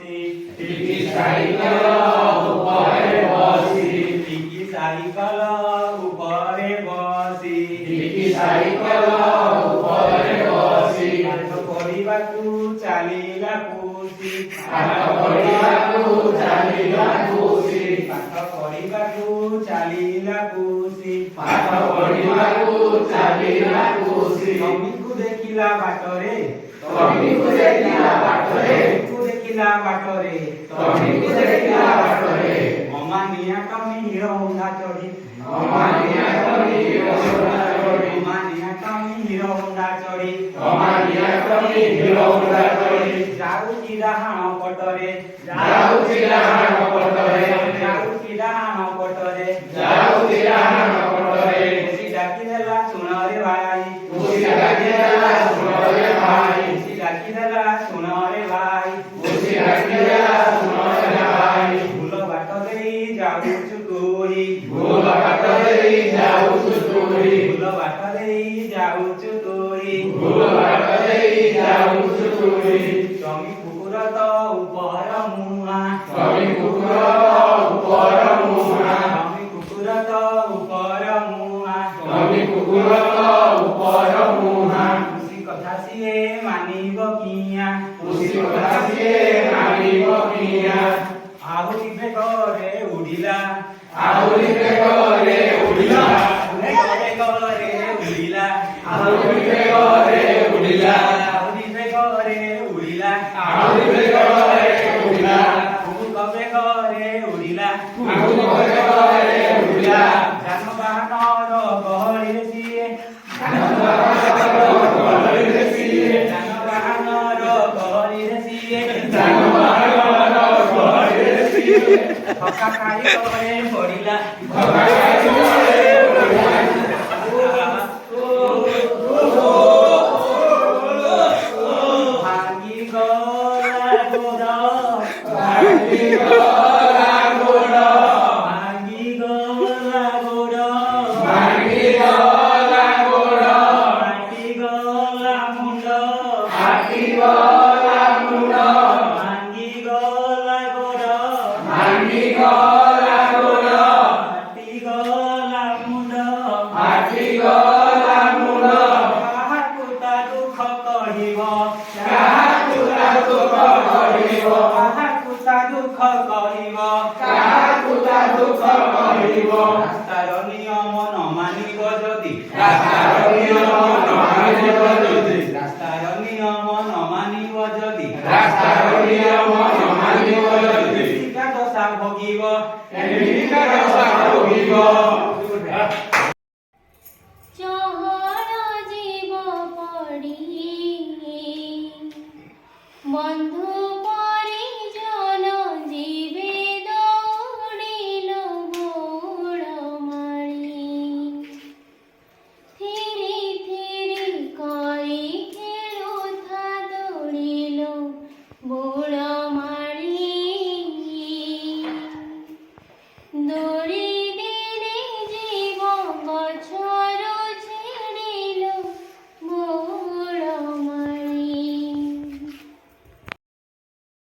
বসি টিকি সাইকেল উপরে বসি টিকি সাইকেল উপরে বসি টিকি সাইকেল উপরে বসি ପାଠ ପଢିବାକୁ ଚାଲିଲା ପୁଷି ପାଠ ପଢିବାକୁ ଚାଲିଲା ପୁଷି ପାଠ ପଢିବାକୁ ଚାଲିଲା ପୁଷି ପାଠ ପଢିବାକୁ ଚାଲିଲା ପୁଷି ଜମିକୁ ଦେଖିଲା ବାଟରେ ଜମିକୁ ଦେଖିଲା ବାଟରେ ଜମିକୁ ଦେଖିଲା ବାଟରେ ଜମିକୁ ଦେଖିଲା ବାଟରେ ଅମାନିଆ କମି ହିର ହୁଣ୍ଡା ଚଢି ଅମାନିଆ କମି ହିର ହୁଣ୍ଡା ଚଢି ଅମାନିଆ କମି ହିର ହୁଣ୍ଡା ଚଢି ଅମାନିଆ କମି ହିର ହୁଣ୍ଡା ଚଢି ଯାଉଛି ଡାହାଣ ପଟରେ ଯାଉଛି ଡାହାଣ ପଟରେ ଯାଉଛି ଡାହାଣ ପଟରେ ଯାଉଛି ଡାହାଣ ପଟରେ ପୁଷି ଡାକିଦେଲା ଶୁଣରେ ଭାଇ ପୁଷି ଡାକିଦେଲା ଶୁଣରେ ଭାଇ ପୁଷି ଡାକିଦେଲା ଶୁଣରେ ଭାଇ ପୁଷି ଡାକିଦେଲା ଶୁଣରେ ଭାଇ ଫୁଲ ବାଟ ଦେଇ ଯାଉଛୁ ତୁହି ଭୁଲ ବାଟ ଦେଇ ଯାଉଛୁ ତୁହି ଫୁଲ ବାଟ ଦେଇ ଯାଉଛୁ ତୁହି ଭୁଲ ବାଟ ଦେଇ ଯାଉଛୁ ତୁହି ଜମି କୁକୁର ତ ଉପର ମୁହାଁ କବି କୁକୁର ଉପର ମୁହାଁ ଜମି କୁକୁର ତ ଉପର ମୁହାଁ କବି କୁକୁର ଉପର ମୁହାଁ ଖୁସି କଥା ସିଏ ମାନିବ କିଆଁ ଖୁସି କଥା ସିଏ ମାନିବ କିଆଁ ଆହୁରି ବେଗରେ ଉଡ଼ିଲା ଆହୁରି ବେଗରେ ଉଡ଼ିଲା ବେଗରେ ଉଡ଼ିଲା ଆହୁରି ବେଗରେ ଉଡ଼ିଲା ଆହୁରି ବେଗରେ ଉଡ଼ିଲା ଆହୁରି ବେଗରେ ଉଡ଼ିଲା କୁହୁକ ବେଗରେ ଉଡ଼ିଲା ଆହୁରି ବେଗରେ ଉଡ଼ିଲା ଯାନବାହନର ଗହଳିରେ ସିଏ ଯାନବାହନର ଗହଳିରେ ସିଏ ଯାନବାହନର ଗହଳିରେ ସିଏ ଯାନବାହନର ଗହଳିରେ ସିଏ ଥକା ଖାଇ ତଳେ ପଡ଼ିଲା ଧକା ଖାଇ ତଳେ ପଡ଼ିଲା ଭାଙ୍ଗି ଗଲା ଗୋଡ଼ ଭାଙ୍ଗି ଗଲା ଗୋଡ଼ ଭାଙ୍ଗି ଗଲା ଗୋଡ଼ ଭାଙ୍ଗି ଗଲା ଗୋଡ଼ ମାଟି ଗଲା ମୁଣ୍ଡ ଫାଟି ଗଲା ମୁଣ୍ଡ ଭାଙ୍ଗି ଗଲା ଗୋଡ଼ ଭାଙ୍ଗି ଗଲା ଗୋଡ଼ ମାଟି ଗଲା ମୁଣ୍ଡ ଫାଟି ଗଲା ମୁଣ୍ଡ କାହାକୁ ତା ଦୁଃଖ କହିବ କାହାକୁ ତା ଦୁଃଖ କହିବ କାହାକୁ ତା ଦୁଃଖ କହିବ କାହାକୁ ତା ଦୁଃଖ କହିବ ରାସ୍ତାର ନିୟମ ନ ମାନିବ ଯଦି ରାସ୍ତାର ନିୟମ ନ ମାନିବ ଯଦି ରାସ୍ତାର ନିୟମ ନ ମାନିବ ଯଦି ରାସ୍ତାର ନିୟମ ନ ମାନିବ ଯଦି ଏକା ଦଶା ଭୋଗିବ